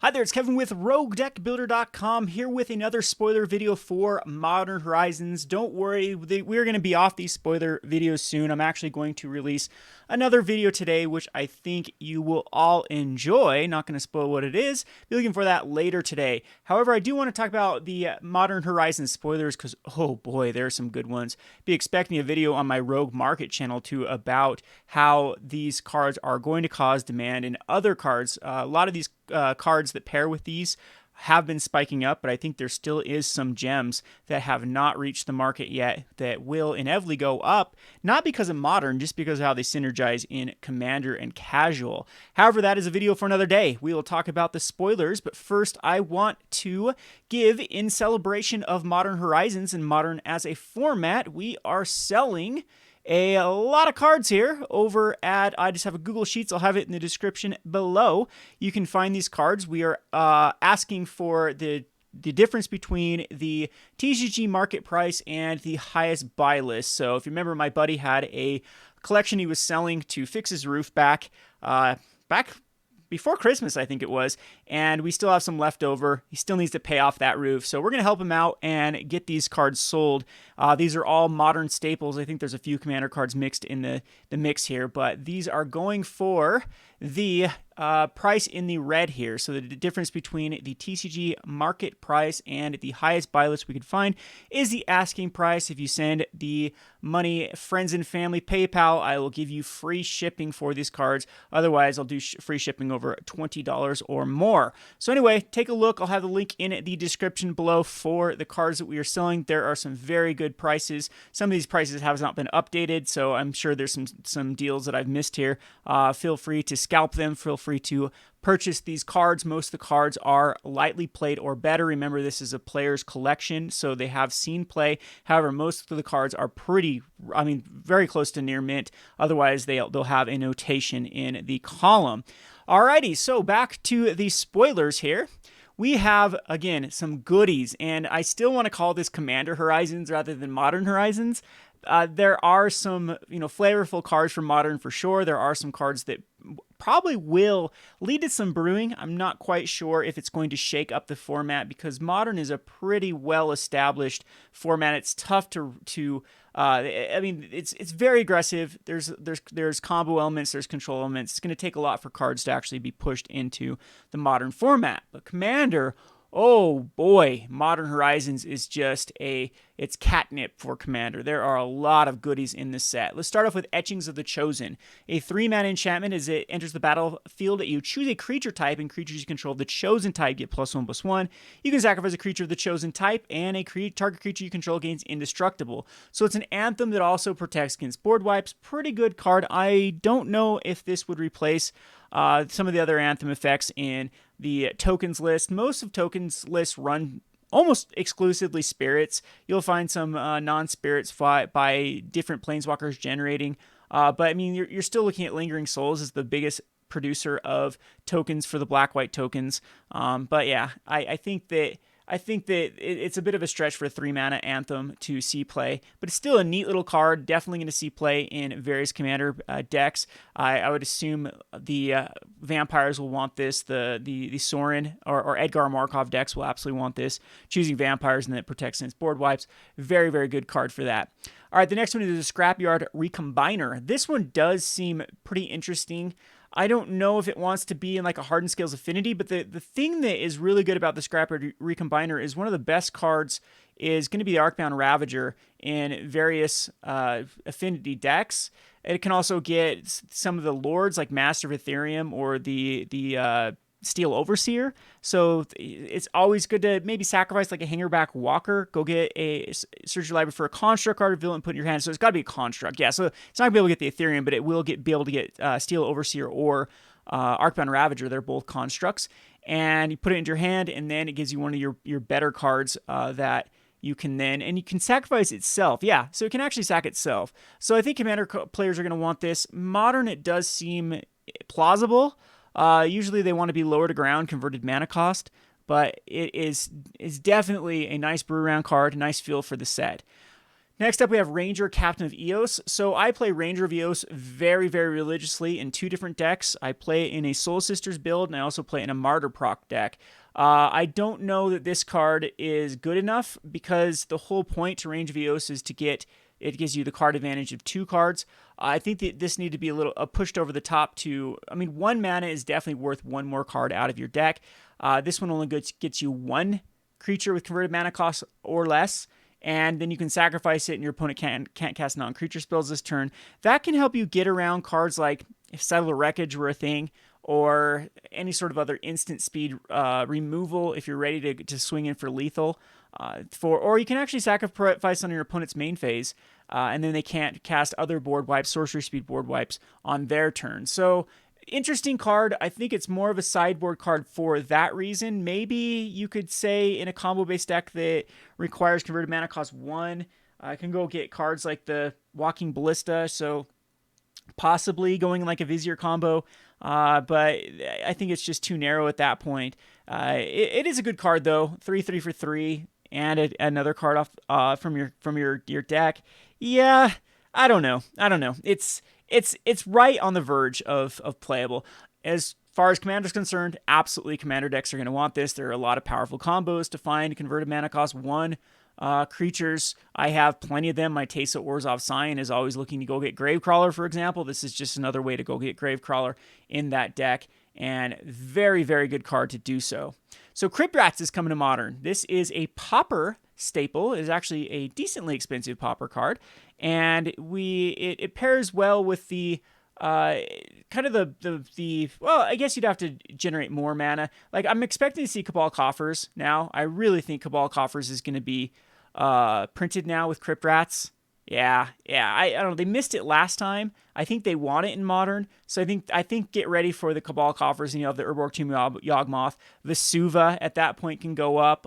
Hi there, it's Kevin with RogueDeckBuilder.com here with another spoiler video for Modern Horizons. Don't worry, we're going to be off these spoiler videos soon. I'm actually going to release another video today, which I think you will all enjoy. Not going to spoil what it is. Be looking for that later today. However, I do want to talk about the Modern Horizons spoilers because, oh boy, there are some good ones. Be expecting a video on my Rogue Market channel too about how these cards are going to cause demand in other cards. A lot of these cards that pair with these have been spiking up, but I think there still is some gems that have not reached the market yet that will inevitably go up, not because of Modern, just because of how they synergize in Commander and Casual. However, that is a video for another day. We will talk about the spoilers, but first I want to give, in celebration of Modern Horizons and Modern as a format, we are selling a lot of cards here over at, I just have a Google Sheets. I'll have it in the description below. You can find these cards. We are asking for the difference between the TCG market price and the highest buy list. So if you remember, my buddy had a collection he was selling to fix his roof back before Christmas, I think it was, and we still have some left over. He still needs to pay off that roof, so we're going to help him out and get these cards sold. These are all Modern staples. I think there's a few Commander cards mixed in the mix here, but these are going for the price in the red here. So the difference between the TCG market price and the highest buy list we could find is the asking price. If you send the money, friends and family, PayPal, I will give you free shipping for these cards. Otherwise, I'll do free shipping over $20 or more. So anyway, take a look. I'll have the link in the description below for the cards that we are selling. There are some very good prices. Some of these prices have not been updated, so I'm sure there's some deals that I've missed here. Feel free to scalp them. Feel free to purchase these cards. Most of the cards are lightly played or better. Remember, this is a player's collection, so they have seen play. However, most of the cards are very close to near mint. Otherwise, they'll have a notation in the column. Alrighty, so back to the spoilers here. We have, again, some goodies, and I still want to call this Commander Horizons rather than Modern Horizons. There are some, flavorful cards from Modern for sure. There are some cards that probably will lead to some brewing. I'm not quite sure if it's going to shake up the format because Modern is a pretty well-established format. It's tough it's very aggressive. There's combo elements, there's control elements. It's going to take a lot for cards to actually be pushed into the Modern format. But Commander, oh boy, Modern Horizons is just it's catnip for Commander. There are a lot of goodies in this set. Let's start off with Etchings of the Chosen. A 3-mana enchantment. As it enters the battlefield, you choose a creature type, and creatures you control of the chosen type get +1/+1. You can sacrifice a creature of the chosen type, and target creature you control gains indestructible. So it's an anthem that also protects against board wipes. Pretty good card. I don't know if this would replace some of the other anthem effects in the tokens list. Most of tokens lists run almost exclusively spirits. You'll find some non-spirits by different planeswalkers generating. But I mean, you're still looking at Lingering Souls as the biggest producer of tokens for the black-white tokens. But yeah, I think that it's a bit of a stretch for a 3-mana anthem to see play, but it's still a neat little card. Definitely going to see play in various Commander decks. I would assume the vampires will want this. The Sorin or Edgar Markov decks will absolutely want this. Choosing vampires and then it protects against board wipes. Very, very good card for that. All right, the next one is the Scrapyard Recombiner. This one does seem pretty interesting. I don't know if it wants to be in like a Hardened Scales Affinity, but the thing that is really good about the Scrapyard Recombiner is one of the best cards is going to be the Arcbound Ravager in various affinity decks. It can also get some of the Lords like Master of Ethereum or the Steel Overseer. So it's always good to maybe sacrifice like a Hangerback Walker, go get search your library for a construct card, reveal it, and put in your hand. So it's got to be a construct. Yeah, so it's not going to be able to get the Ethereum, but it will be able to get Steel Overseer or Arcbound Ravager. They're both constructs. And you put it into your hand, and then it gives you one of your better cards that you can and you can sacrifice itself. Yeah, so it can actually sack itself. So I think Commander players are going to want this. Modern, it does seem plausible. Usually they want to be lower to ground, converted mana cost, but it is definitely a nice brew round card, a nice feel for the set. Next up, we have Ranger, Captain of Eos. So I play Ranger of Eos very, very religiously in 2 different decks. I play in a Soul Sisters build, and I also play in a Martyr Proc deck. I don't know that this card is good enough because the whole point to Ranger of Eos is to get, it gives you the card advantage of 2 cards. I think that this needs to be a little pushed over the top to, I mean, 1 mana is definitely worth 1 more card out of your deck. This one only gets you 1 creature with converted mana cost or less, and then you can sacrifice it and your opponent can't cast non-creature spells this turn. That can help you get around cards like if Settler Wreckage were a thing, or any sort of other instant speed removal if you're ready to swing in for lethal. Or you can actually sacrifice on your opponent's main phase, and then they can't cast other board wipes, sorcery speed board wipes on their turn. So interesting card. I think it's more of a sideboard card for that reason. Maybe you could say in a combo-based deck that requires converted mana cost 1, I can go get cards like the Walking Ballista, so possibly going like a Vizier combo, but I think it's just too narrow at that point. It is a good card though, 3/3 for 3, and another card off from your deck. Yeah, I don't know. It's right on the verge of playable. As far as Commander's concerned, absolutely Commander decks are going to want this. There are a lot of powerful combos to find converted mana cost 1 creatures. I have plenty of them. My Teysa Orzhov Scion is always looking to go get Gravecrawler, for example. This is just another way to go get Gravecrawler in that deck, and very, very good card to do so. So Crypt Rats is coming to Modern. This is a Pauper staple. It is actually a decently expensive Pauper card, and it pairs well with the kind of the well, I guess you'd have to generate more mana. Like, I'm expecting to see Cabal Coffers now. I really think Cabal Coffers is going to be printed now with Crypt Rats. Yeah. I don't know. They missed it last time. I think they want it in Modern. So I think get ready for the Cabal Coffers. And you have the Urborg Tomb Yawgmoth. Vesuva at that point can go up.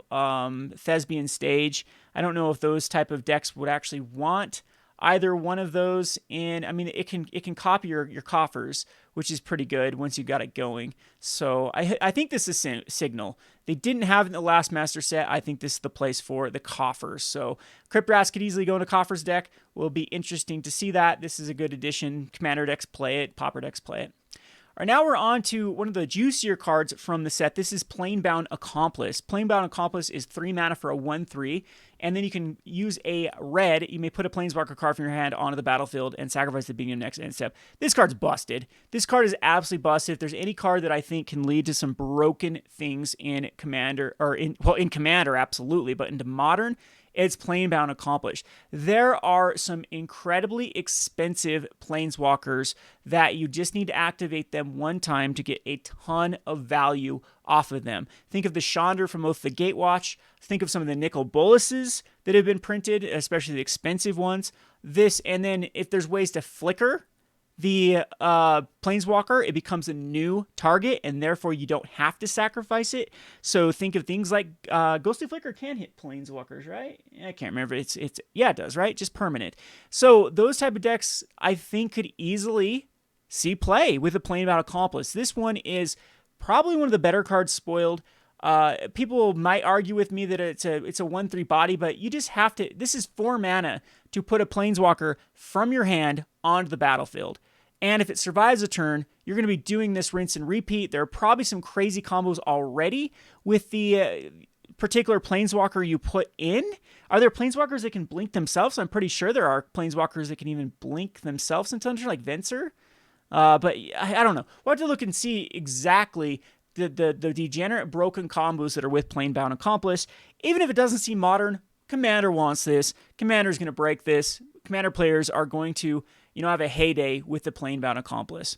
Thespian Stage. I don't know if those type of decks would actually want either one of those in. I mean, it can copy your coffers, which is pretty good once you got it going. So I think this is Signal. They didn't have it in the last master set. I think this is the place for the coffers. So Crypt Rats could easily go in a coffers deck. Will be interesting to see that. This is a good addition. Commander decks play it. Pauper decks play it. All right, now we're on to one of the juicier cards from the set. This is Planebound Accomplice. Planebound Accomplice is 3 mana for a 1/3, and then you can use a red. You may put a Planeswalker card from your hand onto the battlefield and sacrifice the beginning of next end step. This card's busted. This card is absolutely busted. If there's any card that I think can lead to some broken things in Commander, or in Commander, absolutely, but into Modern, it's Planebound Accomplice. There are some incredibly expensive Planeswalkers that you just need to activate them one time to get a ton of value off of them. Think of the Chandra from Oath of the Gatewatch. Think of some of the Nicol Boluses that have been printed, especially the expensive ones. This, and then if there's ways to flicker the Planeswalker, it becomes a new target, and therefore you don't have to sacrifice it. So think of things like Ghostly Flicker can hit Planeswalkers, right? I can't remember. Yeah, it does, right? Just permanent. So those type of decks, I think, could easily see play with a Planebound Accomplice. This one is probably one of the better cards spoiled. People might argue with me that it's a 1/3 body, but you just have to. This is 4 mana to put a Planeswalker from your hand onto the battlefield. And if it survives a turn, you're going to be doing this rinse and repeat. There are probably some crazy combos already with the particular Planeswalker you put in. Are there Planeswalkers that can blink themselves? I'm pretty sure there are Planeswalkers that can even blink themselves in Tundra, like Venser. But I don't know. We'll have to look and see exactly the degenerate broken combos that are with Planebound Accomplice. Even if it doesn't seem Modern, Commander wants this. Commander's going to break this. Commander players are going to, have a heyday with the Planebound Accomplice.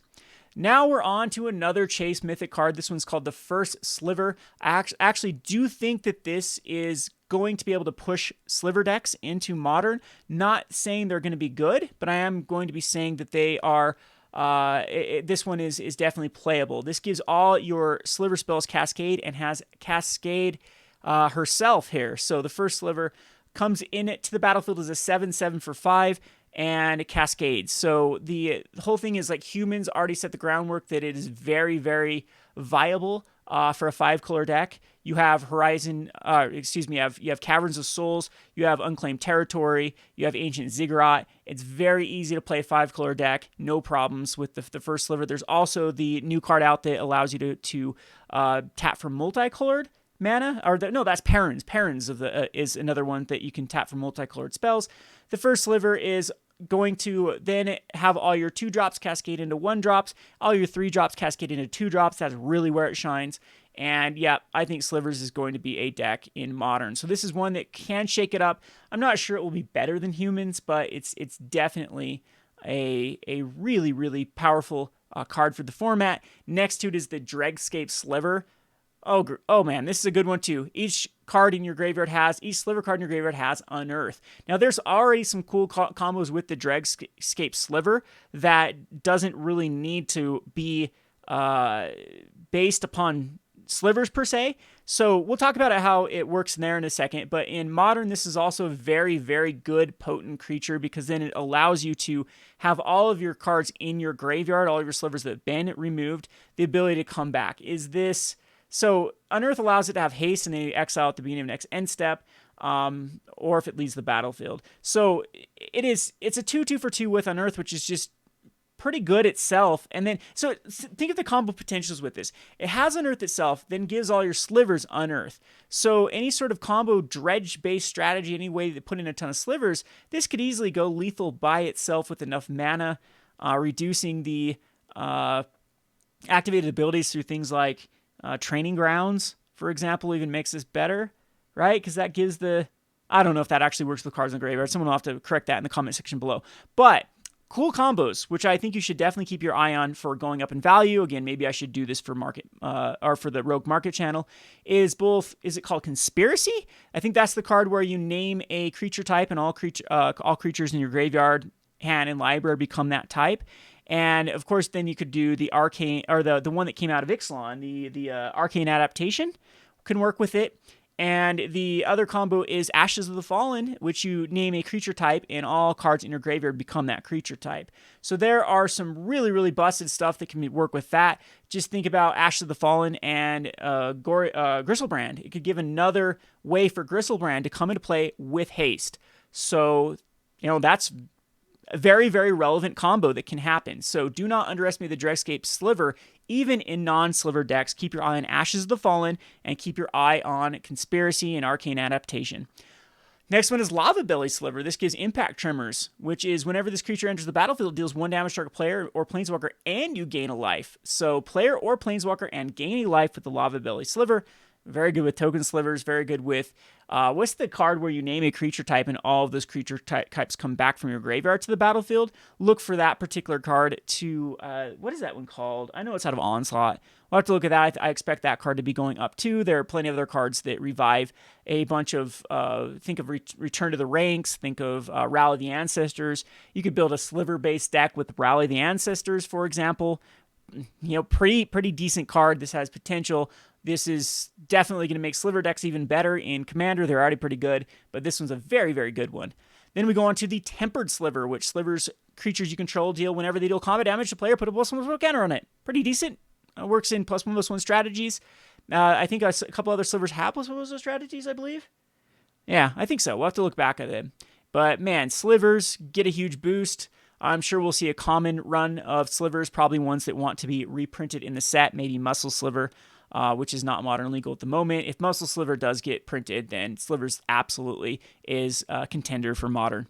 Now we're on to another Chase Mythic card. This one's called the First Sliver. I actually do think that this is going to be able to push Sliver decks into Modern. Not saying they're going to be good, but I am going to be saying that they are. This one is definitely playable. This gives all your Sliver spells Cascade and has Cascade herself here. So the First Sliver comes in it to the battlefield as a 7/7 for 5 and cascades. So the whole thing is like humans already set the groundwork that it is very, very viable for a 5-color deck. You have you have Caverns of Souls, you have Unclaimed Territory, you have Ancient Ziggurat. It's very easy to play a 5-color deck, no problems with the first sliver. There's also the new card out that allows you to tap for multicolored mana, no, that's Perrins. Perrins is another one that you can tap for multicolored spells. The first sliver is going to then have all your 2-drops cascade into 1-drops, all your 3-drops cascade into 2-drops. That's really where it shines. And yeah, I think Slivers is going to be a deck in Modern. So this is one that can shake it up. I'm not sure it will be better than Humans, but it's definitely a really, really powerful card for the format. Next to it is the Dregscape Sliver. Oh man, this is a good one too. Each sliver card in your graveyard has Unearth. Now there's already some cool combos with the Dregscape Sliver that doesn't really need to be based upon slivers per se. So we'll talk about how it works in there in a second. But in Modern, this is also a very, very good potent creature because then it allows you to have all of your cards in your graveyard, all of your slivers that have been removed, the ability to come back. So Unearth allows it to have haste and then you exile at the beginning of next end step, or if it leaves the battlefield. So it's a 2/2 for 2 with Unearth, which is just pretty good itself. And then, so think of the combo potentials with this. It has Unearth itself, then gives all your slivers Unearth. So any sort of combo dredge-based strategy, any way to put in a ton of slivers, this could easily go lethal by itself with enough mana, reducing the activated abilities through things like Training Grounds, for example, even makes this better, right? Because that gives I don't know if that actually works with cards in the graveyard. Someone will have to correct that in the comment section below. But cool combos, which I think you should definitely keep your eye on for going up in value. Again, maybe I should do this for market or for the Rogue Market channel. Is it called Conspiracy? I think that's the card where you name a creature type and all creatures in your graveyard, hand, and library become that type. And of course, then you could do the arcane, or the one that came out of Ixalan, the arcane adaptation can work with it. And the other combo is Ashes of the Fallen, which you name a creature type and all cards in your graveyard become that creature type. So there are some really, really busted stuff that can work with that. Just think about Ashes of the Fallen and Gristlebrand. It could give another way for Gristlebrand to come into play with haste. So, that's a very, very relevant combo that can happen. So do not underestimate the Dregscape Sliver, even in non-sliver decks. Keep your eye on Ashes of the Fallen, and keep your eye on Conspiracy and Arcane Adaptation. Next one is Lava Belly Sliver. This gives Impact Tremors, which is whenever this creature enters the battlefield, it deals 1 damage to a player or planeswalker, and you gain a life. So player or planeswalker and gain a life with the Lava Belly Sliver. Very good with token slivers, very good with, what's the card where you name a creature type and all of those creature types come back from your graveyard to the battlefield? Look for that particular card to, what is that one called? I know it's out of Onslaught. We'll have to look at that. I expect that card to be going up too. There are plenty of other cards that revive a bunch of, think of Return to the Ranks, think of Rally the Ancestors. You could build a sliver-based deck with Rally the Ancestors, for example. Pretty decent card. This has potential. This is definitely going to make sliver decks even better in Commander. They're already pretty good, but this one's a very, very good one. Then we go on to the Tempered Sliver, which slivers creatures you control deal whenever they deal combat damage to player, put a +1/+1 counter on it. Pretty decent. Works in +1/+1 strategies. I think a couple other slivers have +1/+1 strategies, I believe. Yeah, I think so. We'll have to look back at it. But man, slivers get a huge boost. I'm sure we'll see a common run of slivers, probably ones that want to be reprinted in the set, maybe Muscle Sliver, which is not modern legal at the moment. If Muscle Sliver does get printed, then Slivers absolutely is a contender for modern.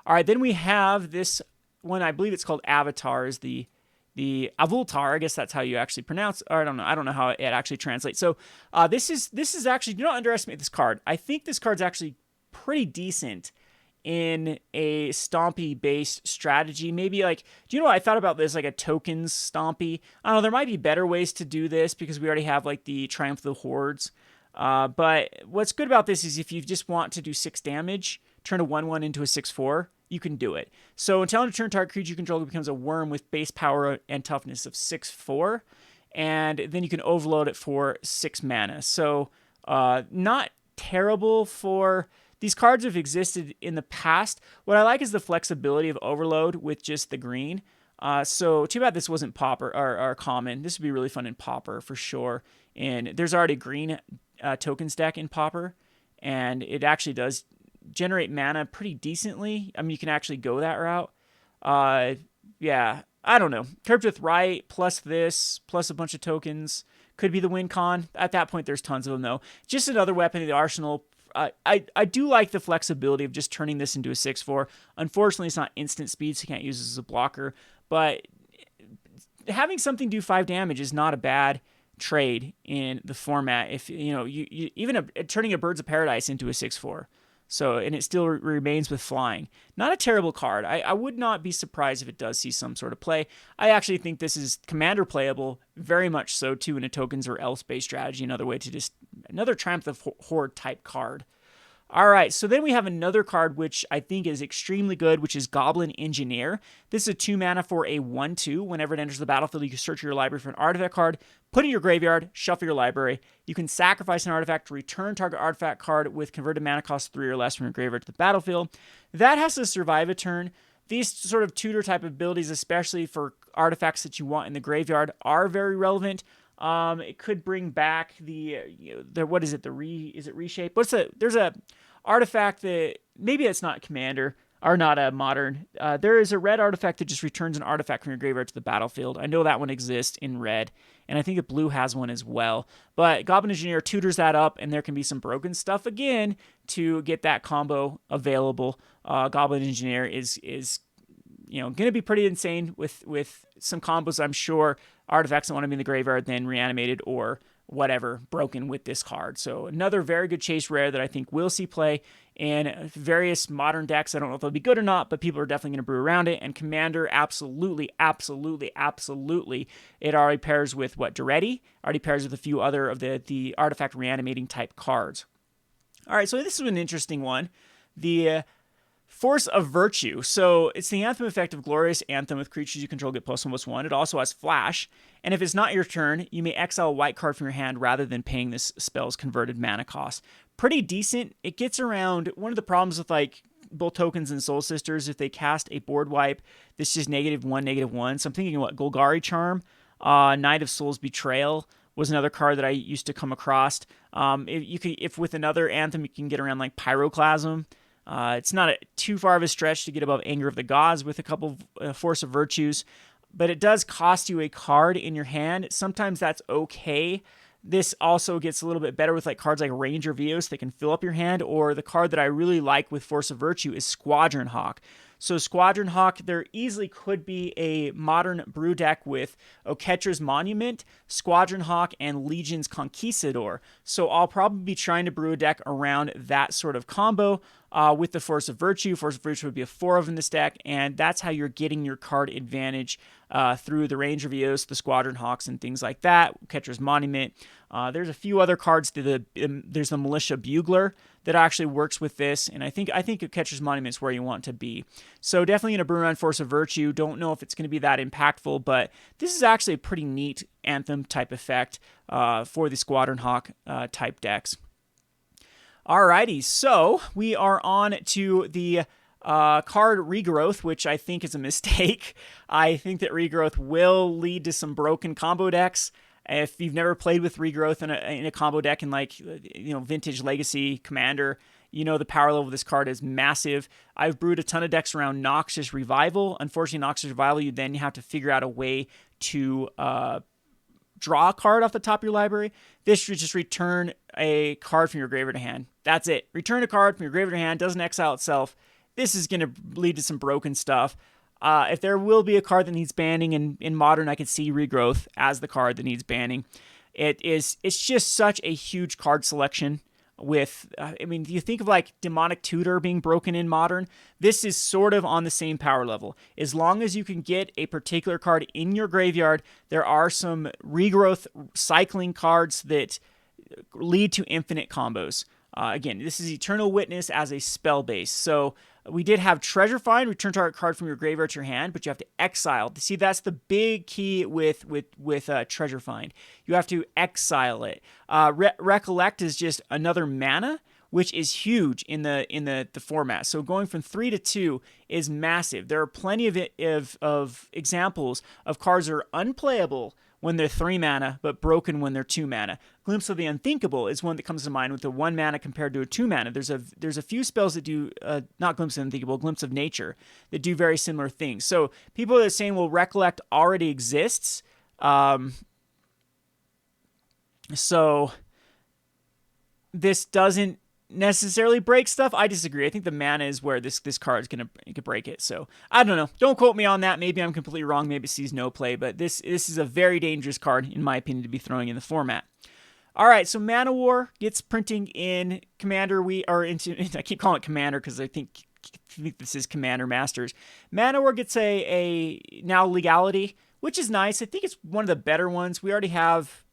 All right, then we have this one, I believe it's called Avatar, is the Avultar. I guess that's how you actually pronounce, or I don't know how it actually translates. So this is actually, do not underestimate this card. I think this card's actually pretty decent in a stompy-based strategy. Maybe like, do you know what I thought about this? Like a tokens stompy. I don't know, there might be better ways to do this because we already have like the Triumph of the Hordes. But what's good about this is if you just want to do 6 damage, turn a 1/1 into a 6/4, you can do it. So until end of turn, target creature you control becomes a worm with base power and toughness of 6/4. And then you can overload it for 6 mana. So not terrible for... These cards have existed in the past. What I like is the flexibility of overload with just the green. So too bad this wasn't Pauper or common. This would be really fun in Pauper for sure. And there's already a green tokens deck in Pauper, and it actually does generate mana pretty decently. I mean, you can actually go that route. Yeah, I don't know. Curved with right, plus this, plus a bunch of tokens could be the win con. At that point, there's tons of them, though. Just another weapon in the arsenal. I do like the flexibility of just turning this into a 6/4. Unfortunately, it's not instant speed, so you can't use it as a blocker. But having something do 5 damage is not a bad trade in the format. If you even turning a Birds of Paradise into a 6/4. So, and it still remains with flying. Not a terrible card. I would not be surprised if it does see some sort of play. I actually think this is commander playable, very much so too, in a tokens or else-based strategy. Another Triumph of Horde type card. All right, so then we have another card which I think is extremely good, which is Goblin Engineer. This is a 2 mana for a 1/2. Whenever it enters the battlefield, you can search your library for an artifact card, put it in your graveyard, shuffle your library. You can sacrifice an artifact to return target artifact card with converted mana cost 3 or less from your graveyard to the battlefield. That has to survive a turn. These sort of tutor type abilities, especially for artifacts that you want in the graveyard, are very relevant. It could bring back what is it? Is it reshape? There's a artifact that maybe it's not commander or not a modern. There is a red artifact that just returns an artifact from your graveyard to the battlefield. I know that one exists in red, and I think the blue has one as well. But Goblin Engineer tutors that up, and there can be some broken stuff again to get that combo available. Goblin Engineer is going to be pretty insane with some combos, I'm sure. Artifacts that want to be in the graveyard, then reanimated or whatever, broken with this card. So another very good chase rare that I think will see play in various modern decks. I don't know if they'll be good or not, but people are definitely going to brew around it. And Commander, absolutely. It already pairs with Duretti, already pairs with a few other of the artifact reanimating type cards. All right, so this is an interesting one. The Force of Virtue. So it's the Anthem effect of Glorious Anthem with creatures you control get +1/+1. It also has Flash. And if it's not your turn, you may exile a white card from your hand rather than paying this spell's converted mana cost. Pretty decent. It gets around one of the problems with both tokens and Soul Sisters. If they cast a board wipe, this is -1/-1. So I'm thinking Golgari Charm, Knight of Souls Betrayal was another card that I used to come across. If with another Anthem, you can get around Pyroclasm. It's not too far of a stretch to get above Anger of the Gods with a couple of Force of Virtues, but it does cost you a card in your hand. Sometimes that's okay. This also gets a little bit better with cards like Ranger Vios that can fill up your hand, or the card that I really like with Force of Virtue is Squadron Hawk. So Squadron Hawk, there easily could be a modern brew deck with Oketra's Monument, Squadron Hawk, and Legion's Conquistador. So I'll probably be trying to brew a deck around that sort of combo with the Force of Virtue. Force of Virtue would be a 4 of in this deck, and that's how you're getting your card advantage through the Ranger Vios, the Squadron Hawks, and things like that. Oketra's Monument. There's a few other cards. There's the Militia Bugler that actually works with this, and I think Oketra's Monument is where you want to be. So definitely going to brew around Force of Virtue. Don't know if it's going to be that impactful, but this is actually a pretty neat Anthem type effect for the Squadron Hawk type decks. Alrighty, so we are on to the card Regrowth, which I think is a mistake. I think that Regrowth will lead to some broken combo decks. If you've never played with Regrowth in a combo deck in Vintage Legacy Commander, the power level of this card is massive. I've brewed a ton of decks around Noxus Revival. Unfortunately, Noxus Revival, you then have to figure out a way to draw a card off the top of your library. This should just return a card from your graveyard to hand. That's it. Return a card from your graveyard to hand, doesn't exile itself. This is going to lead to some broken stuff. If there will be a card that needs banning in Modern, I could see Regrowth as the card that needs banning. It's just such a huge card selection with, you think of Demonic Tutor being broken in Modern. This is sort of on the same power level. As long as you can get a particular card in your graveyard, there are some Regrowth cycling cards that lead to infinite combos. Again, this is Eternal Witness as a spell base. So we did have Treasure Find, return target card from your graveyard to your hand, but you have to exile. See, that's the big key with Treasure Find. You have to exile it. Recollect is just another mana, which is huge in the format. So going from 3 to 2 is massive. There are plenty of examples of cards that are unplayable when they're 3 mana, but broken when they're 2 mana. Glimpse of the Unthinkable is one that comes to mind with the 1 mana compared to a 2 mana. There's a few spells that do, not Glimpse of the Unthinkable, Glimpse of Nature, that do very similar things. So people that are saying, well, Recollect already exists. So this doesn't necessarily break stuff. I disagree. I think the mana is where this card is gonna break it. So I don't know. Don't quote me on that. Maybe I'm completely wrong. Maybe it sees no play. But this is a very dangerous card, in my opinion, to be throwing in the format. All right, so Mana War gets printing in Commander. I keep calling it Commander because I think this is Commander Masters. Mana War gets a now legality, which is nice. I think it's one of the better ones. We already have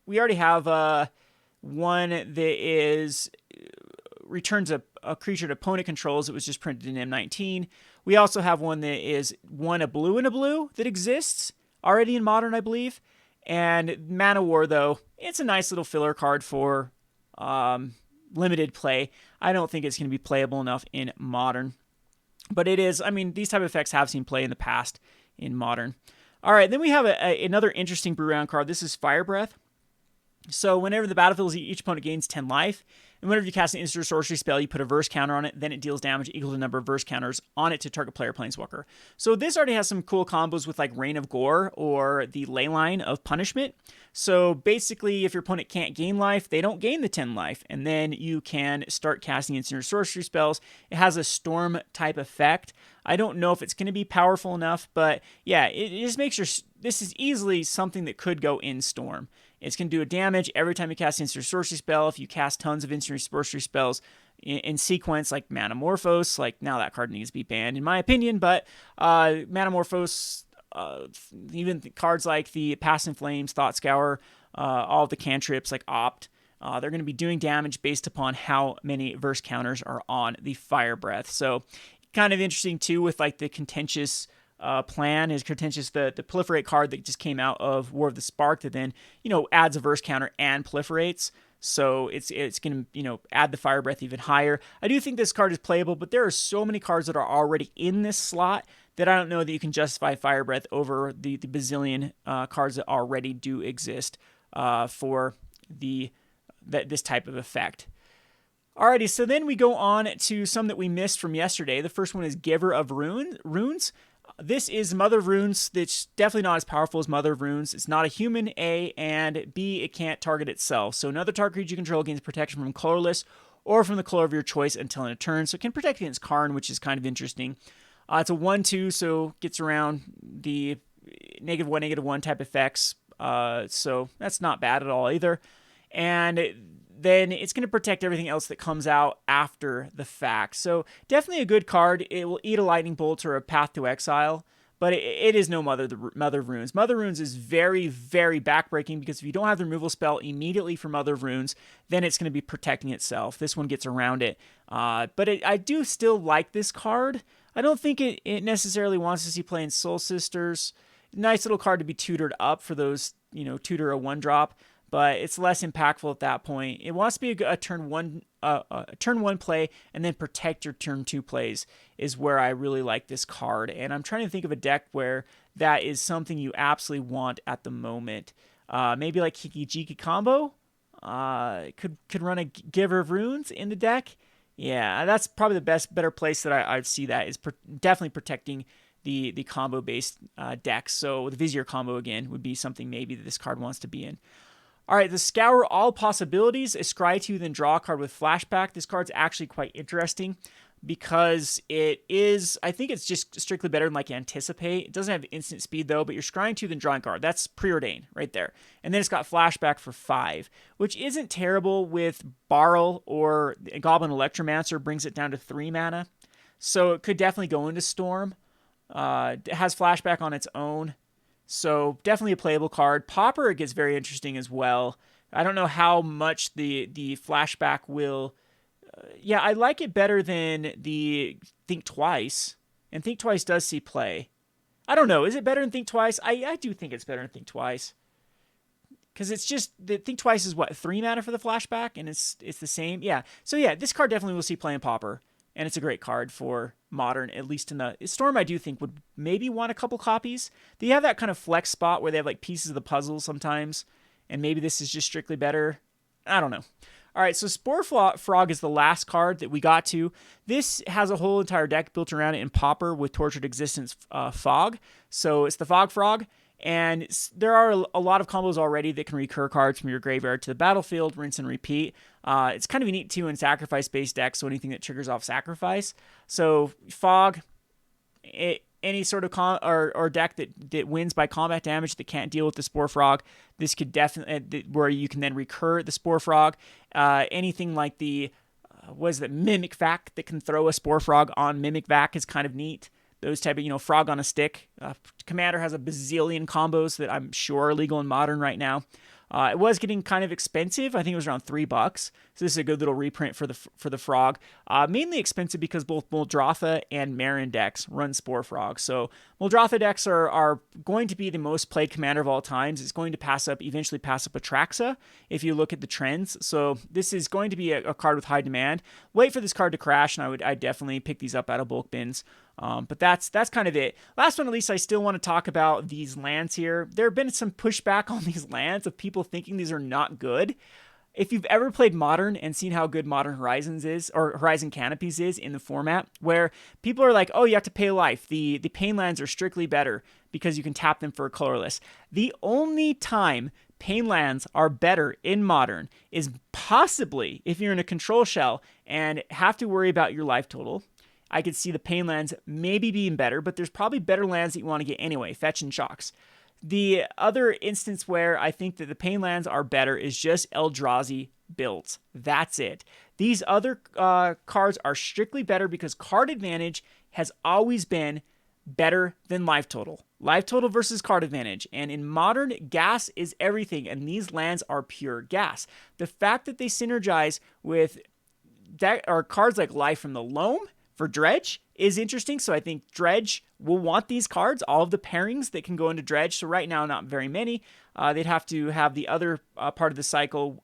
one that is returns a creature that opponent controls. It was just printed in M19. We also have one that is a blue and a blue that exists already in Modern, I believe. And Mana War, though, it's a nice little filler card for limited play. I don't think it's going to be playable enough in Modern. But it is, I mean, these type of effects have seen play in the past in Modern. All right, then we have another interesting Brew Round card. This is Fire Breath. So whenever the battlefield, each opponent gains 10 life, and whenever you cast an instant or sorcery spell, you put a verse counter on it, then it deals damage equal to the number of verse counters on it to target player planeswalker. So this already has some cool combos with like Rain of Gore or the Leyline of Punishment. So basically, if your opponent can't gain life, they don't gain the 10 life, and then you can start casting instant or sorcery spells. It has a storm type effect. I don't know if it's going to be powerful enough, but yeah, it just makes this is easily something that could go in Storm. It's going to do a damage every time you cast instant or sorcery spell. If you cast tons of instant or sorcery spells in sequence, like Manamorphose, like now that card needs to be banned in my opinion, but Manamorphose, even cards like the Past in Flames, Thought Scour, all of the cantrips like Opt, they're going to be doing damage based upon how many verse counters are on the Fire Breath. So kind of interesting too with like the contentious plan is contentious, the proliferate card that just came out of War of the Spark that then, adds a verse counter and proliferates. So it's going to, add the Fire Breath even higher. I do think this card is playable, but there are so many cards that are already in this slot that I don't know that you can justify Fire Breath over the bazillion cards that already do exist for this type of effect. Alrighty, so then we go on to some that we missed from yesterday. The first one is Giver of Runes. This is Mother of Runes that's definitely not as powerful as Mother of Runes. It's not a human, A, and B, it can't target itself. So another target creature you control gains protection from colorless or from the color of your choice until in a turn. So it can protect against Karn, which is kind of interesting. It's a 1/2, so gets around the -1/-1 type effects. So that's not bad at all either. And then it's going to protect everything else that comes out after the fact. So definitely a good card. It will eat a Lightning Bolt or a Path to Exile, but it is no Mother of Runes. Mother of Runes is very, very backbreaking because if you don't have the removal spell immediately for Mother of Runes, then it's going to be protecting itself. This one gets around it. But I do still like this card. I don't think it necessarily wants to see play in Soul Sisters. Nice little card to be tutored up for those, tutor a 1-drop. But it's less impactful at that point. It wants to be a turn one play and then protect your turn 2 plays is where I really like this card. And I'm trying to think of a deck where that is something you absolutely want at the moment. Maybe like Hiki-Jiki combo. Could run a Giver of Runes in the deck. Yeah, that's probably the better place that I'd see that is definitely protecting the combo-based decks. So the Vizier combo, again, would be something maybe that this card wants to be in. All right, the Scour All Possibilities, a scry 2, then draw a card with flashback. This card's actually quite interesting because it is, I think it's just strictly better than like Anticipate. It doesn't have instant speed though, but you're scrying 2, then drawing card. That's preordained right there. And then it's got flashback for 5, which isn't terrible with Barrel or Goblin Electromancer brings it down to 3 mana. So it could definitely go into Storm. It has flashback on its own. So definitely a playable card. Pauper, it gets very interesting as well. I don't know how much the flashback will... yeah, I like it better than the Think Twice. And Think Twice does see play. I don't know. Is it better than Think Twice? I do think it's better than Think Twice. Because it's just... the Think Twice is what? 3 mana for the flashback? And it's the same? Yeah. So yeah, this card definitely will see play in Pauper. And it's a great card for Modern, at least in the Storm. I do think would maybe want a couple copies. They have that kind of flex spot where they have like pieces of the puzzle sometimes, and maybe this is just strictly better. I don't know. All right, so Spore Frog is the last card that we got to. This has a whole entire deck built around it in Pauper with Tortured Existence Fog. So it's the Fog Frog, and there are a lot of combos already that can recur cards from your graveyard to the battlefield, rinse and repeat. It's kind of neat too in sacrifice-based decks, so anything that triggers off sacrifice. So Fog, any sort of or deck that wins by combat damage that can't deal with the Spore Frog, this could definitely, where you can then recur the Spore Frog. Anything like the, Mimic Vac that can throw a Spore Frog on Mimic Vac is kind of neat. Those type of, frog on a stick. Commander has a bazillion combos that I'm sure are legal in Modern right now. It was getting kind of expensive. I think it was around $3. So this is a good little reprint for the Frog. Mainly expensive because both Muldrotha and Marin decks run Spore Frog. So Muldrotha decks are going to be the most played commander of all times. It's going to eventually pass up Atraxa if you look at the trends. So this is going to be a card with high demand. Wait for this card to crash, and I'd definitely pick these up out of bulk bins. But that's kind of it. Last one, at least, I still want to talk about these lands here. There have been some pushback on these lands of people thinking these are not good. If you've ever played Modern and seen how good Modern Horizons is, or Horizon Canopies is in the format, where people are like, oh, you have to pay life. The Pain lands are strictly better because you can tap them for a colorless. The only time Pain lands are better in Modern is possibly if you're in a control shell and have to worry about your life total. I could see the Pain lands maybe being better, but there's probably better lands that you want to get anyway, fetch and shocks. The other instance where I think that the Pain lands are better is just Eldrazi builds. That's it. These other cards are strictly better because card advantage has always been better than life total. Life total versus card advantage. And in Modern, gas is everything, and these lands are pure gas. The fact that they synergize with cards like Life from the Loam for Dredge is interesting. So I think Dredge will want these cards, all of the pairings that can go into Dredge. So right now, not very many. They'd have to have the other part of the cycle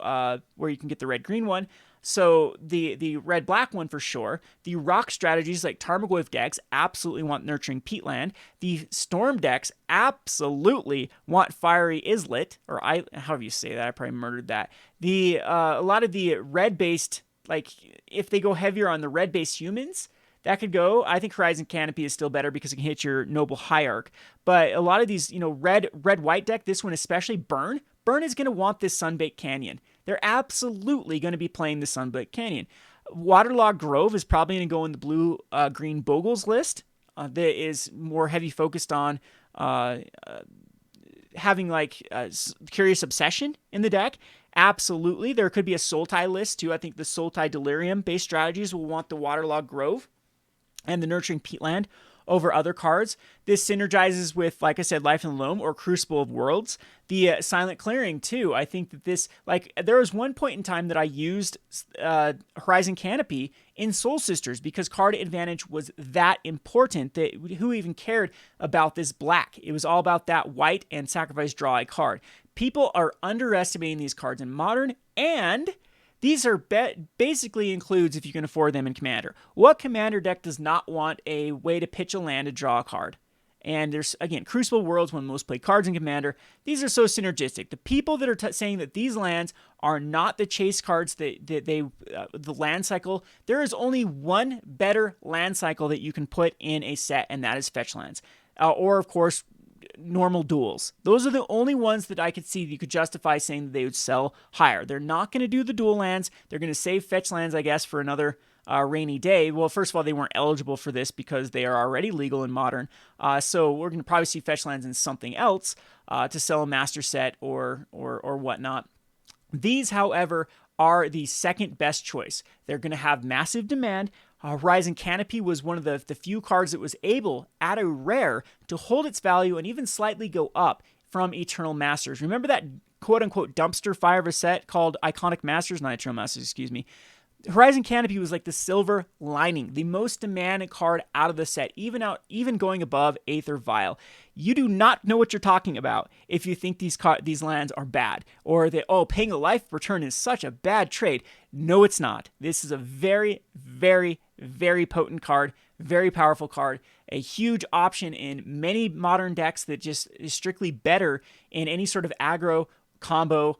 where you can get the red-green one. So the red-black one for sure. The rock strategies like Tarmogoyf decks absolutely want Nurturing Peatland. The Storm decks absolutely want Fiery Islet, or however you say that, I probably murdered that. A lot of the red-based, like if they go heavier on the red-based humans, that could go. I think Horizon Canopy is still better because it can hit your Noble Hierarch. But a lot of these, red-white deck, this one especially, Burn is going to want this Sunbaked Canyon. They're absolutely going to be playing the Sunbaked Canyon. Waterlogged Grove is probably going to go in the blue-green Bogles list. That is more heavy focused on having Curious Obsession in the deck. Absolutely. There could be a Sultai list too. I think the Sultai Delirium-based strategies will want the Waterlogged Grove and the Nurturing Peatland over other cards. This synergizes with, like I said, Life in the Loam or Crucible of Worlds. The Silent Clearing, too. I think that this, there was one point in time that I used Horizon Canopy in Soul Sisters because card advantage was that important that who even cared about this black? It was all about that white and sacrifice draw a card. People are underestimating these cards in Modern, and these are basically includes if you can afford them in Commander. What Commander deck does not want a way to pitch a land to draw a card? And there's, again, Crucible Worlds, one of the most played cards in Commander. These are so synergistic. The people that are saying that these lands are not the chase cards the land cycle, there is only one better land cycle that you can put in a set, and that is fetch lands. Or, of course, normal duels. Those are the only ones that I could see that you could justify saying that they would sell higher. They're not going to do the dual lands. They're going to save fetch lands, I guess, for another rainy day. Well, first of all, they weren't eligible for this because they are already legal in Modern. So we're going to probably see fetch lands in something else to sell a master set or whatnot. These, however, are the second best choice. They're going to have massive demand. Horizon Canopy was one of the few cards that was able, at a rare, to hold its value and even slightly go up from Eternal Masters. Remember that quote-unquote dumpster fire of a set called Iconic Masters? Not Eternal Masters, excuse me. Horizon Canopy was like the silver lining, the most demanded card out of the set, even going above Aether Vial. You do not know what you're talking about if you think these lands are bad, or that, paying a life return is such a bad trade. No, it's not. This is a very, very, very potent card, very powerful card, a huge option in many modern decks that just is strictly better in any sort of aggro combo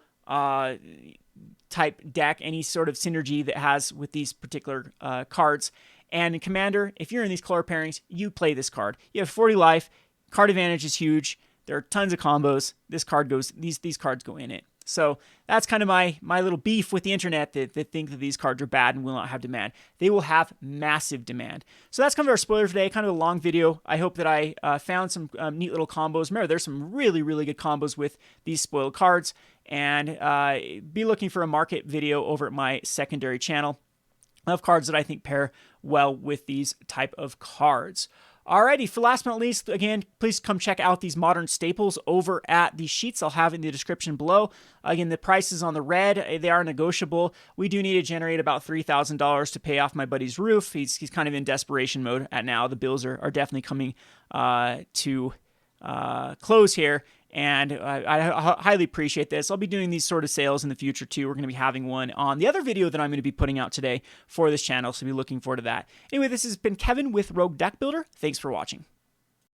type deck, any sort of synergy that has with these particular cards. And in Commander, if you're in these color pairings, you play this card. You have 40 life, card advantage is huge. There are tons of combos. This card goes, these cards go in it. So that's kind of my little beef with the internet that think that these cards are bad and will not have demand. They will have massive demand. So that's kind of our spoiler today, kind of a long video. I hope that I found some neat little combos. Remember, there's some really, really good combos with these spoiled cards. And be looking for a market video over at my secondary channel of cards that I think pair well with these type of cards. Alrighty, for last but not least, again, please come check out these modern staples over at the sheets I'll have in the description below. Again, the prices on the red, they are negotiable. We do need to generate about $3,000 to pay off my buddy's roof. He's kind of in desperation mode at now. The bills are definitely coming to close here. And I highly appreciate this. I'll be doing these sort of sales in the future too. We're going to be having one on the other video that I'm going to be putting out today for this channel, so be looking forward to that. Anyway, this has been Kevin with Rogue Deck Builder. Thanks for watching.